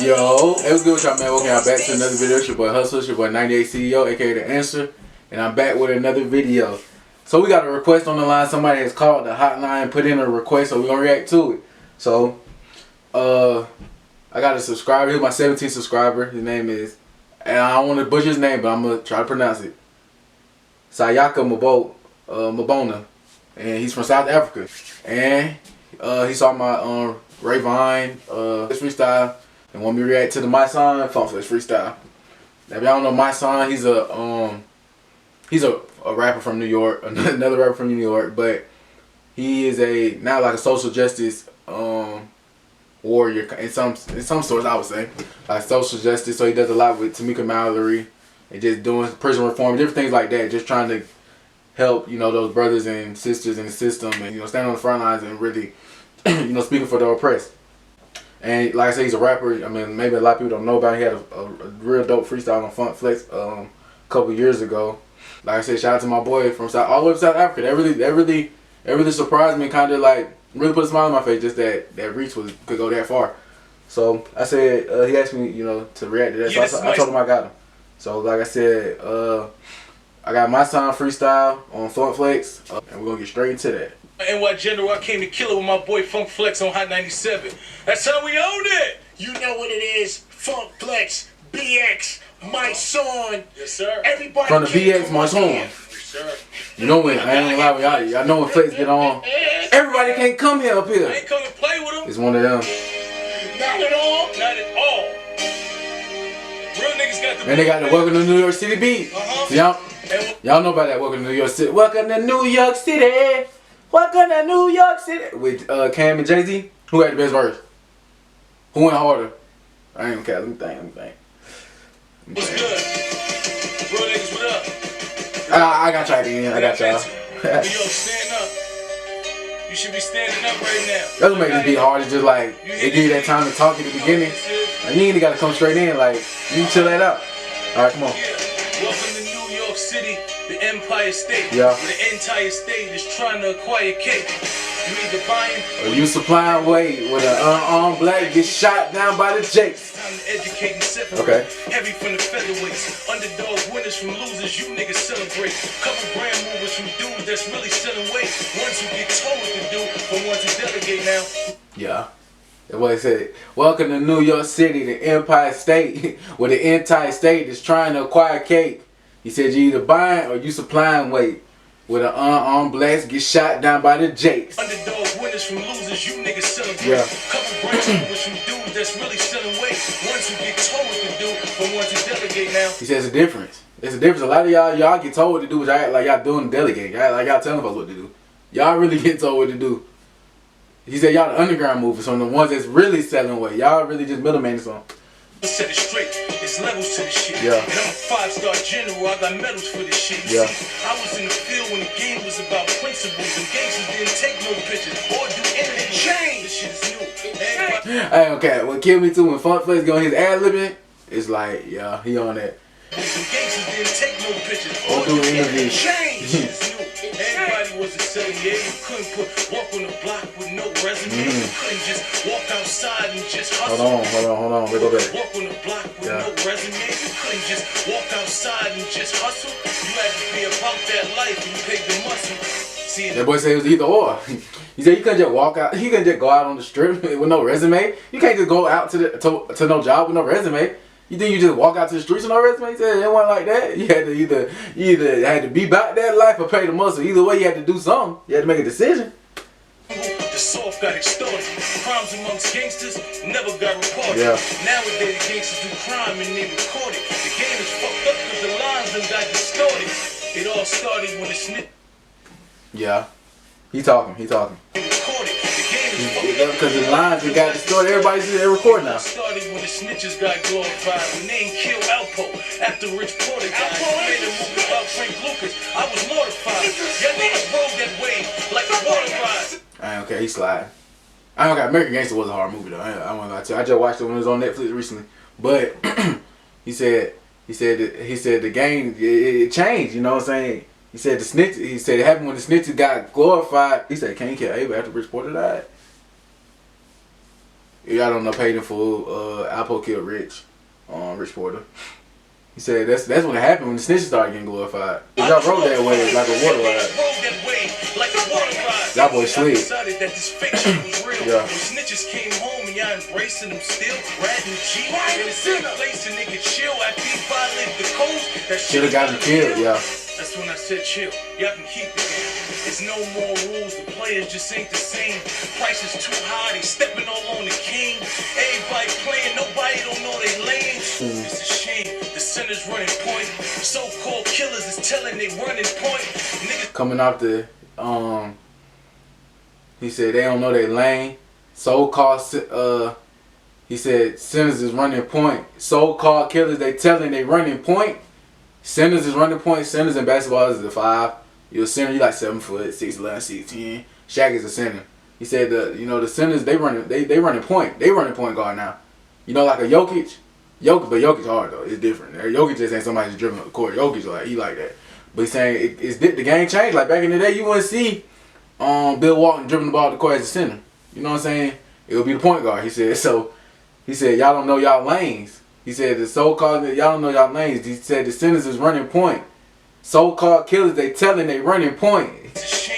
Yo, it was good with y'all, man. Welcome y'all back to another video. It's your boy Hustle, it's your boy 98 CEO, aka The Answer, and I'm back with another video. So we got a request on the line. Somebody has called the hotline, put in a request, so we're gonna react to it. So, I got a subscriber. He's my 17th subscriber. His name is, and I don't want to butcher his name, but I'm gonna try to pronounce it. Sayaka Mabona, and he's from South Africa. And he saw my Ray Vine freestyle and want me to react to the Mysonne funkflex freestyle. Now, if y'all don't know Mysonne, he's a rapper from New York, another rapper from New York, but he is now like a social justice warrior in some sorts, I would say, like social justice. So he does a lot with Tamika Mallory and just doing prison reform, different things like that, just trying to help, you know, those brothers and sisters in the system, and, you know, stand on the front lines and really, you know, speaking for the oppressed. And like I said, he's a rapper. I mean, maybe a lot of people don't know about him. He had a real dope freestyle on funkflex a couple years ago. Like I said, shout out to my boy from all the way to South Africa. That really surprised me, kind of like really put a smile on my face, just that reach could go that far. So I said, he asked me, you know, to react to that. Yeah, so I told him I got him. So like I said, I got Mysonne freestyle on funkflex, and we're gonna get straight into that. NY General, I came to kill it with my boy funkflex on Hot 97. That's how we own it! You know what it is, funkflex, BX, Mysonne. Yes, sir. Everybody from the BX, Mysonne. Yes, sir. You know when, I ain't gonna lie with y'all, know when flex get on, everybody can't come here up here. I ain't come to play with them. It's one of them. Not at all. Not at all. Real niggas got the... And they got the Welcome to New York City beat. So y'all know about that Welcome to New York City. Welcome to New York City. Welcome to New York City. With Cam and Jay-Z. Who had the best verse? Who went harder? I ain't gonna care. Let me think. What's good? Real niggas, what up? I got y'all again. I got y'all. Yo, stand up. You should be standing up right now. That's what makes this beat hard. It's just like, they give you that time to talk at the beginning. And you ain't gotta come straight in. Like, you can chill that out. Alright, come on. Welcome to New York City, the Empire State. Yeah. Where the entire state is trying to acquire cake. You either buying or you supplying weight with an unarmed black get shot down by the Jakes. Time to educate and separate. Okay. Heavy from the featherweights. Underdog winners from losers, you niggas celebrate. Couple brand movers from dudes that's really selling weight. Ones who get told what to do, but ones who delegate now. Yeah. That's what he said. Welcome to New York City, the Empire State, where the entire state is trying to acquire cake. He said you either buying or you supplying weight. With an unarmed blast get shot down by the Jakes. Underdog winners from losers, you niggas celebrate. Yeah. Couple brand movers from dudes that's really selling weight. Ones who get told what to do, but ones who delegate now. He says a difference. There's a difference. A lot of y'all get told what to do, but y'all act like y'all doing delegating. Y'all act like y'all telling us what to do. Y'all really get told what to do. He said y'all the underground movers, so the ones that's really selling weight. Y'all really just middleman some. Set it straight, it's levels to the shit. Yeah. And I'm a 5-star general, I got medals for this shit. Yeah. See, I was in the field when the game was about principles, and gangsters didn't take no pictures or do anything. Change! This shit is new. Hey, okay, what killed me too when funkflex go on his ad-libbing, it's like, yeah, he on that. Some gangsters didn't take no pictures or do anything. Change! This shit is new. Everybody was a selling, yeah, you couldn't walk on the block with no resume. You couldn't just walk outside and just hustle. Hold on, we go back. Walk on the block with no resume. You couldn't just walk outside and just hustle. You had to be about that life and you paid the muscle. See, that boy said it was either or. He said you couldn't just walk out. He couldn't just go out on the strip with no resume. You can't just go out to no job with no resume. You think you just walk out to the streets with no resume? He said it wasn't like that. You had to either had to be about that life or pay the muscle. Either way, you had to do something. You had to make a decision. The soft got extorted. Crimes amongst gangsters never got reported. Yeah. Nowadays gangsters do crime and they record it. The game is fucked up because the lines done got distorted. It all started when the snitch. Yeah. He talking. Recorded. The game is fucked up because the lines done got distorted. Everybody's in recording now. It started when the snitches got glorified. When they ain't killed Alpo after Rich Porter died. He made a movie about Frank Lucas. I was mortified. Y'all niggas rode that wave like a water ride. Okay, he's sliding. I don't got American Gangster was a hard movie though. I won't lie to you. I just watched it when it was on Netflix recently. But he said the game it changed. You know what I'm saying? He said the snitch. He said it happened when the snitches got glorified. He said can't kill Ava after Rich Porter died. y'all don't know, paid in full. Alpo killed Rich. Rich Porter. He said that's when it happened, when the snitches started getting glorified. Y'all rode that way like a water ride. Y'all boys slid. Yeah. When snitches came home and y'all embracing them still, ratting G in the same place and nigga chill after he violated the codes. That Should've got him killed, yeah. That's when I said chill. Y'all can keep it. There's no more rules. The players just ain't the same. Price is too high. They stepping all on the king. Everybody playing. Nobody don't know they lane. It's a shame. The center's running point. So-called killers is telling they running point. Niggas Coming off the he said they don't know their lane. So-called he said sinners is running point. So-called killers they telling they running point. Centers is running point. Centers in basketball is a 5. You're a center, you like 7 foot, 6'11", 6'10". Shaq is a center. He said the centers they running point. They running point guard now. You know, like a Jokic, but Jokic hard though. It's different. Jokic just ain't somebody just dribbling up the court. Jokic like he like that. But he's saying the game changed. Like back in the day, you wouldn't see Bill Walton dribbling the ball up the court as a center. You know what I'm saying? It would be the point guard. He said so. He said y'all don't know y'all lanes. He said the so-called y'all don't know y'all lanes. He said the centers is running point. So-called killers they telling they running point.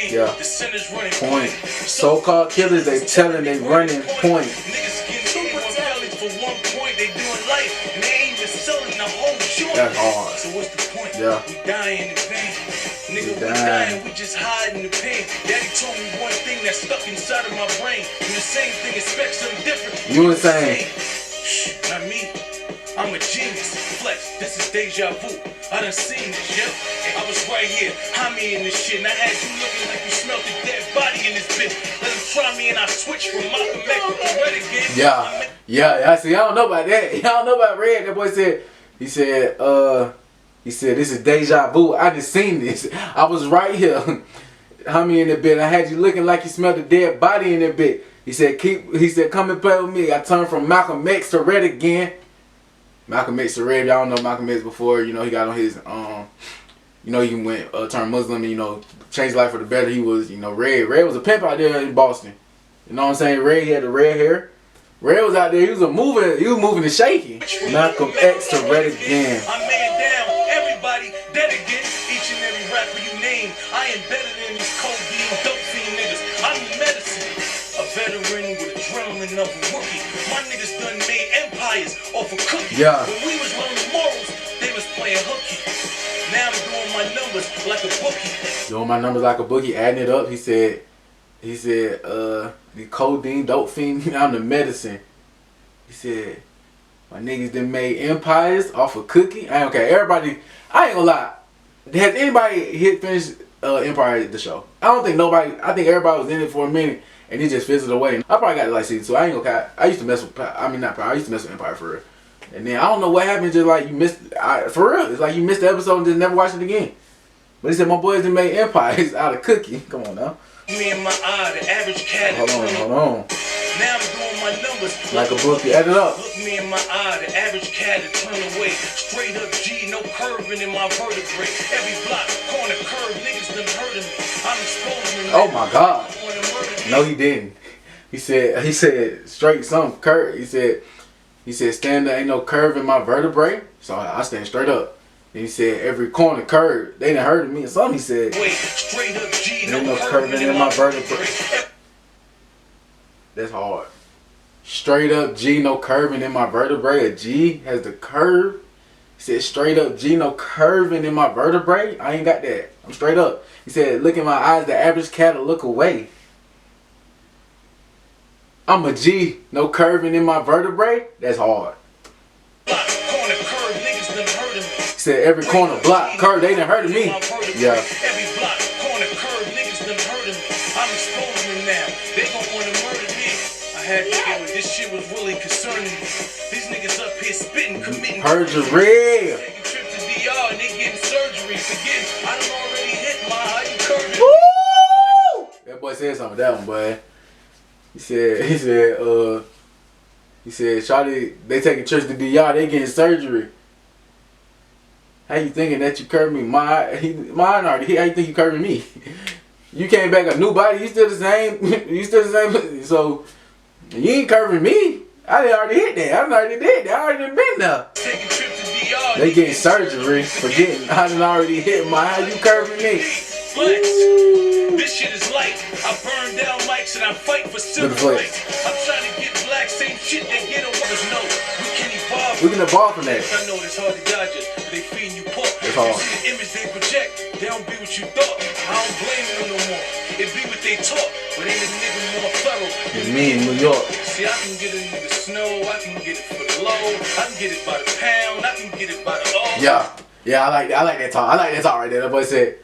Yeah. The center's running Point. So-called killers they telling they running point. Niggas getting 81 bellies for 1 point. They doing life and they ain't even selling the whole joint. That's hard. So what's the point? Yeah. We dying in vain. Nigga, we dying. dying, we just hiding the pain. Daddy told me one thing that's stuck inside of my brain. And the same thing, expect something different. You insane. Shh, not me. I'm a genius. Flex, this is deja vu. I done seen this, yeah. I was right here, me in this shit, and I had you looking like you smelled the dead body in this bitch. Let them try me and I switch from Malcolm X to Red again. Yeah. I see. I don't know about that. Y'all don't know about Red. That boy said. He said this is deja vu. I just seen this. I was right here. Me in the bit. I had you looking like you smelled the dead body in that bit. He said come and play with me. I turned from Malcolm X to Red again. Malcolm X to Red. Y'all know Malcolm X before. You know he got on his he went turned Muslim and changed life for the better. He was Red. Red was a pimp out there in Boston. You know what I'm saying? Red, he had the red hair. Red was out there. He was moving and shaking. Malcolm X to Red again. I'm man down. Everybody dead again. Each and every rapper you name. I am better than these codeine dope fiend niggas. I'm the medicine. A veteran with adrenaline of a rookie. My niggas done made empires off a cookie. Yeah. When we was learning morals, they was playing hooky. Now I'm doing my numbers like a bookie. Doing my numbers like a bookie, adding it up. He said, the codeine, dope fiend, I'm the medicine. He said, my niggas done made empires off a cookie. Okay, everybody, I ain't gonna lie. Has anybody finished Empire the show? I don't think nobody, I think everybody was in it for a minute and it just fizzled away. I probably got it like season 2. I ain't gonna cat. I used to mess with, I used to mess with Empire for real. And then I don't know what happened, just like you missed, for real, it's like you missed the episode and just never watched it again. But he said my boys done made empires out of cookie. Come on now. Me and my eye, the average cat. Hold on. Now I'm doing my numbers like a bookie. Add it up. Look me in my eye, the average cat to turn away. Straight up G, no curving in my vertebrae. Every block, corner, curve, niggas done hurting me. I'm exposing them. Oh my God. No, he didn't. He said straight some curve. He said stand there, ain't no curve in my vertebrae. So I stand straight up. And he said every corner curve. They done heard of me or something. He said wait, straight up G, ain't no curving in my vertebrae. That's hard. Straight up G, no curving in my vertebrae. A G has the curve. He said straight up G, no curving in my vertebrae. I ain't got that. I'm straight up. He said look in my eyes, the average cat will look away. I'm a G, no curving in my vertebrae. That's hard. He said every corner block curve, they done heard of me. Yeah. Every block, corner, curve, niggas done heard of me. I'm exposing them now. They gon' wanna murder me. I had to get with this shit was really concerning me. These niggas up here spitting, committing perjury. Taking trips to DR and they getting surgery. Forgetting, I done already hit my how you curving. Woo! That boy said something with that one, boy. He said, Shawty, they taking trips to DR, they getting surgery. How you thinking that you curved me? Mine already. How you think you curving me? You came back a new body. You still the same. So you ain't curving me. I done already hit that. I already did that. I already been there. Taking trips to DR. They getting surgery for getting. I done already hit my. How you curving me? Flex. This shit is light. I burn down mics and I fight for civil rights. I'm trying to get black, same shit they get on others. No, we can evolve. We can evolve from that. I know it's hard to digest, but they feeding you pork. It's hard. You see the image they project, they don't be what you thought. I don't blame them no more. It be what they taught, but ain't a nigga more thorough. It's me in New York. See, I can get it in the snow, I can get it for the low, I can get it by the pound, I can get it by the all. Yeah, I like that talk. I like that talk right there. That boy said.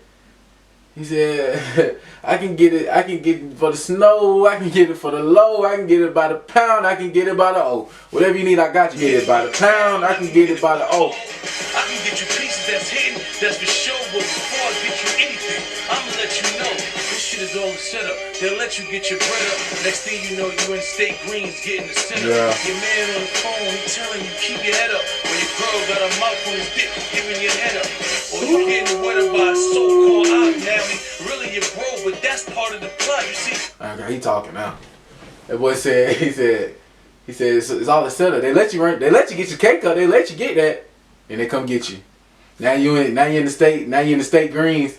He said, I can get it for the snow, I can get it for the low, I can get it by the pound, I can get it by the O. Whatever you need, I got you. Get it by the pound, I can get it by the O. I can get you pieces that's hidden, that's for sure, but before I get you anything, I'ma let you know. This shit is all set up. They'll let you get your bread up. Next thing you know, you in state greens getting the center. Yeah. Your man on the phone, he telling you keep your head up. Or your girl got a mouth on his dick, giving your head up. Or you getting wetter by a so-called out now. Really your bro, but that's part of the plot, you see. Okay, he talking now. That boy said, he said it's all a setup. They let you get your cake up. They let you get that, and they come get you. Now you in the state greens,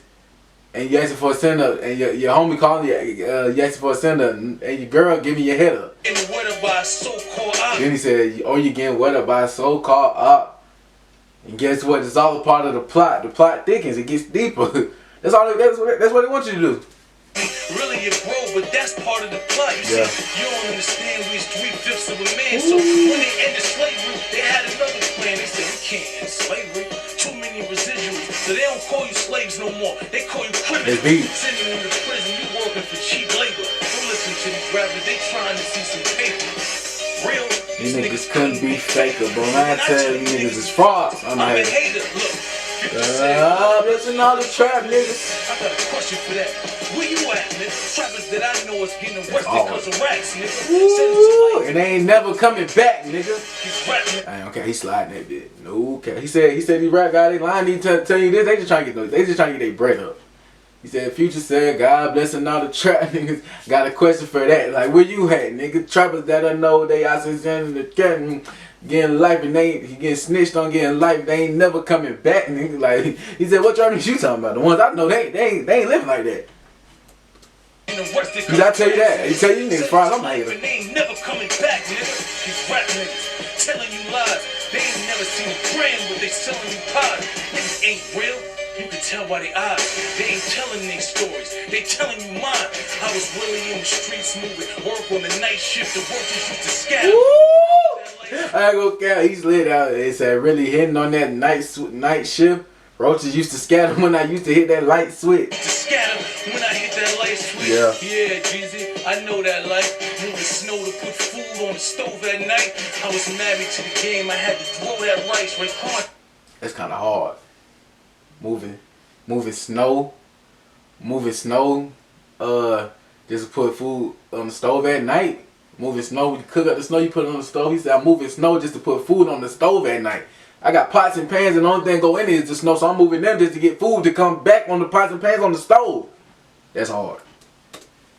and you asking for a send up, and your homie calling you, you asking for a send up, and your girl giving your head up. Getting wetter by a so-called op. Then he said, oh, you getting wetter by a so-called op. And guess what? It's all a part of the plot. The plot thickens. It gets deeper. That's what they want you to do. Really your bro, but that's part of the plot. You Yeah. see, you don't understand we is 3/5 of a man. So when they ended slavery, they had another plan. They said we can't end slavery. Too many residuals. So they don't call you slaves no more. They call you criminals. Sending them to prison. You working for cheap labor. Don't listen to these rappers. They trying to see some paper. Real. These niggas couldn't be faker, but when I tell you niggas is frauds, I'm a a hater. Look. listen all the trap niggas. I got a question for that. Where you at, nigga? Trappers that I know is getting arrested because of rats, nigga. Ooh, and they ain't never coming back, nigga. He's rapping. Hey, okay, he sliding that bit. No, okay. He said these rap guys, they lying. He tell you this. They just trying to get their bread up. He said, Future said, God blessing all the trap niggas. Got a question for that. Like, where you at, nigga? Trappers that I know they out in the getting life and he getting snitched on getting life. They ain't never coming back, nigga. Like, he said, what trappers you talking about? The ones I know, they ain't living like that. Cause I tell you that. He tell you niggas, far as I'm like, they ain't never coming back, nigga. These rap niggas telling you lies. They ain't never seen a brand, but they selling you pies. Niggas ain't real. You can tell by their eyes. They ain't telling their stories. They telling you mine. I was really in the streets moving. Work on the night shift. The workers used to scatter. I go count. He's lit out. It said really hitting on that night shift. Roaches used to scatter when I used to hit that light switch. To scatter when I hit that light switch. Yeah. Yeah, Jeezy. I know that life. Moving snow to put food on the stove at night. I was married to the game. I had to throw that rice right on. That's kind of hard. Moving snow. Just to put food on the stove at night. Moving snow, you cook up the snow, you put it on the stove. He said, I'm moving snow just to put food on the stove at night. I got pots and pans and the only thing go in is the snow, so I'm moving them just to get food to come back on the pots and pans on the stove. That's hard.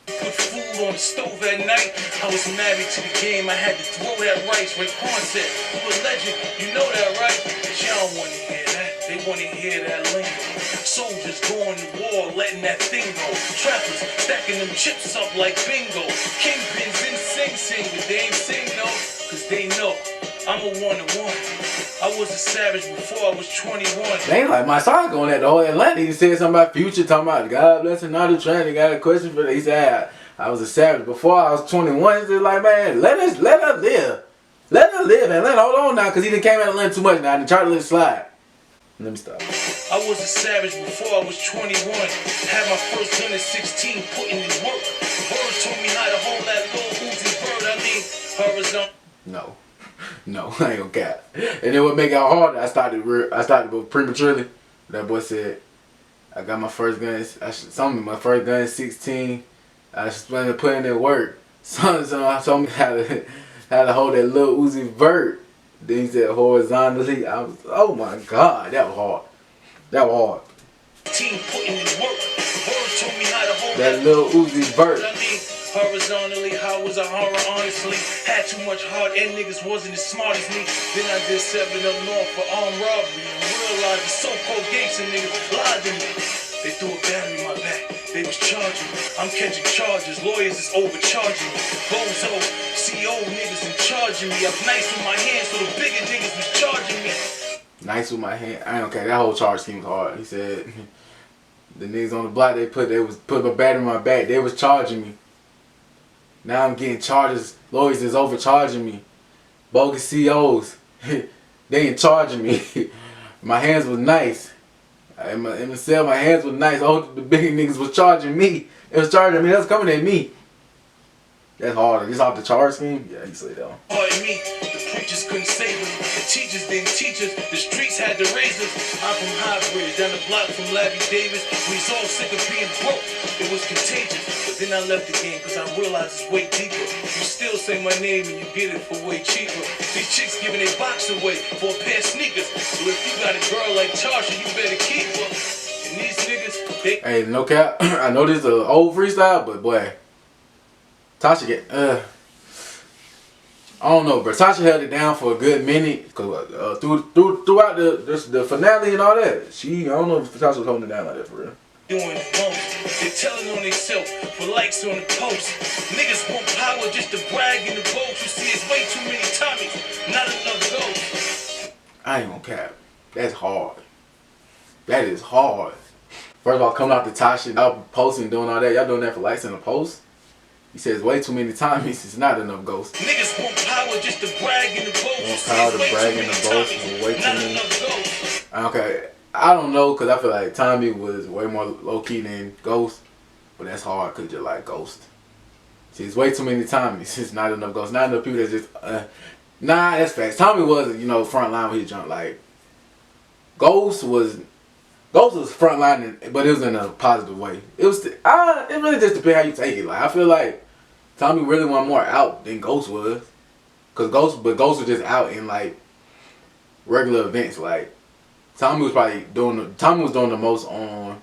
Put food on the stove at night. I was married to the game. I had to throw that rice. Ray Kwan said, you a legend, you know that, right? But y'all want to hear that. They want to hear that lingo. Soldiers going to war, letting that thing go. Trappers stacking them chips up like bingo. Kingpins in Sing, but they ain't sing no, cause they know I'm a one-to-one. I was a savage before I was 21. They ain't like Mysonne going at the whole Atlanta. He said something about Future, talking about God bless another trend. He got a question for that. He said, I was a savage before I was 21. He's like, man, let her live. Let her live, man. Let her hold on now, because he done came at Atlanta too much now and tried to let it slide. Let me stop. I was a savage before I was 21. Had my first gun at 16, putting in work. Bird told me how to hold that little Uzi bird. I mean, horizontal. No, I ain't gonna cap. And then what make it harder, I started prematurely. That boy said, I got my first gun, my first gun at 16. I was planning to put in that work. Someone told me how to hold that little Uzi vert. Then he said horizontally. I was, oh my God, that was hard. Team putting in work. Bird told me how to hold that little Uzi vert. I mean, Horizontally, how was a horror, honestly? Had too much heart and niggas wasn't as smart as me. Then I did 7 up north for armed robbery and realized the so-called gangster niggas lied to me. They threw a battery in my back, they was charging me. I'm catching charges, lawyers is overcharging me. Bozo, CO niggas in charging me. I'm nice with my hands, so the bigger niggas was charging me. Nice with my hand. I don't care. That whole charge scheme was hard. He said the niggas on the block they put a battery in my back. They was charging me. Now I'm getting charges. Lawyers is overcharging me. Bogus COs. They ain't charging me. My hands was nice. In the cell, my hands was nice. Oh, the big niggas was charging me. It was charging me. That was coming at me. That's hard. This off the charge scheme? Yeah, you say that one. Pardon me. The preachers couldn't save us. The teachers didn't teach us. The streets had to raise us. I'm from High Bridge, down the block from Labby Davis. We was all sick of being broke. It was contagious. But then I left the game because I realized it's way deeper. You still say my name and you get it for way cheaper. These chicks giving their box away for a pair of sneakers. So if you got a girl like Tasha, you better keep her. And these niggas, they... Hey, no cap. I know this is an old freestyle, but boy, Tasha get I don't know, bro. Tasha held it down for a good minute, cause throughout the finale and all that, I don't know if Tasha was holding it down like that for real. Doing the most. They telling on themselves for likes on the post. Niggas want power just to brag in the boat. You see, it's way too many Tommies, not enough ghosts. I ain't gonna cap. That's hard. That is hard. First of all, coming out to Tasha, out posting, doing all that. Y'all doing that for likes in the post? He says way too many times. It's not enough ghosts. Niggas want power just to brag in the boat. Want power to brag in the boat. Way too many. Okay, I don't know, cause I feel like Tommy was way more low key than Ghost, but that's hard cause you're like Ghost. See, it's way too many Tommies. It's not enough ghosts. Not enough people that just nah. That's facts. Tommy was front line when he jumped. Like Ghost was front line, but it was in a positive way. It was it really just depends how you take it. Like I feel like Tommy really went more out than Ghost was, cause Ghost was just out in like regular events. Like Tommy was doing the most on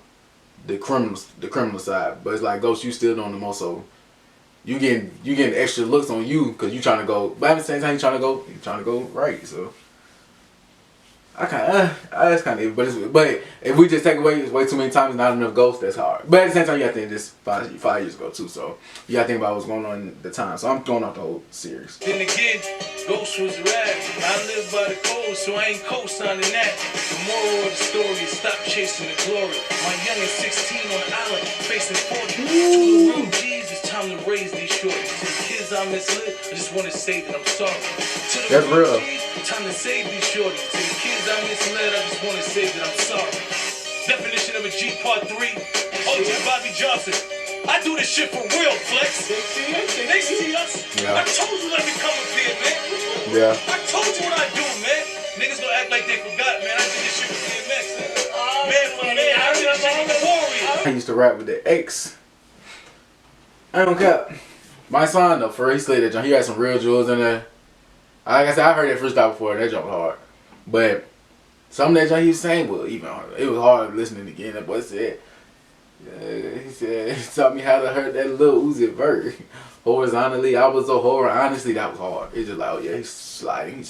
the criminal side, but it's like Ghost, you still doing the most, so you getting extra looks on you because you trying to go, but at the same time you trying to go right. So that's kind of it. But if we just take away it's way too many times, not enough ghosts, that's hard. But at the same time, you got to think this 5 years ago too. So you got to think about what's going on at the time. So I'm throwing out the whole series. Then again, Ghost was rap. I live by the code, so I ain't co-signing that. The moral of the story is stop chasing the glory. My youngin' 16 on the island, facing 40. To the real G's, it's time to raise these shorties. To the kids I misled, I just want to say that I'm sorry. To the That's real. G's, time to save these shorties. To the kids I misled, I just want to say that I'm sorry. Definition of a G part 3. OG Bobby Johnson. I do this shit for real, Flex. They see us. Yeah. I told you let me come up here, man. Yeah. I told you what I do, man. Niggas gonna act like they forgot, man. I did this shit with DMX. Man for man, I did this shit with the Warriors. I used to rap with the X. I don't care. Mysonne though, for real, that jump. He had some real jewels in there. Like I said, I heard that freestyle before. That jump was hard, but some of that jump he was saying was even harder. It was hard listening again. That boy said. He said, he taught me how to hurt that little Uzi vert. Horizontally, I was a horror. Honestly, that was hard. It's just like, oh yeah, he's sliding.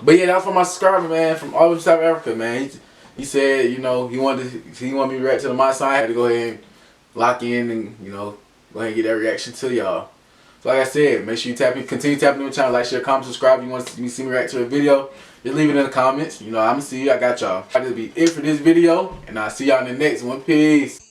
But yeah, that was from my subscriber, man, from all over South Africa, man. He said, he wanted me to react to the Mysonne. I had to go ahead and lock in and, go ahead and get that reaction to y'all. So like I said, make sure you continue tapping on the channel, like, share, comment, subscribe. If you want to see me react to a video, just leave it in the comments. I'm going to see you. I got y'all. That'll be it for this video, and I'll see y'all in the next one. Peace.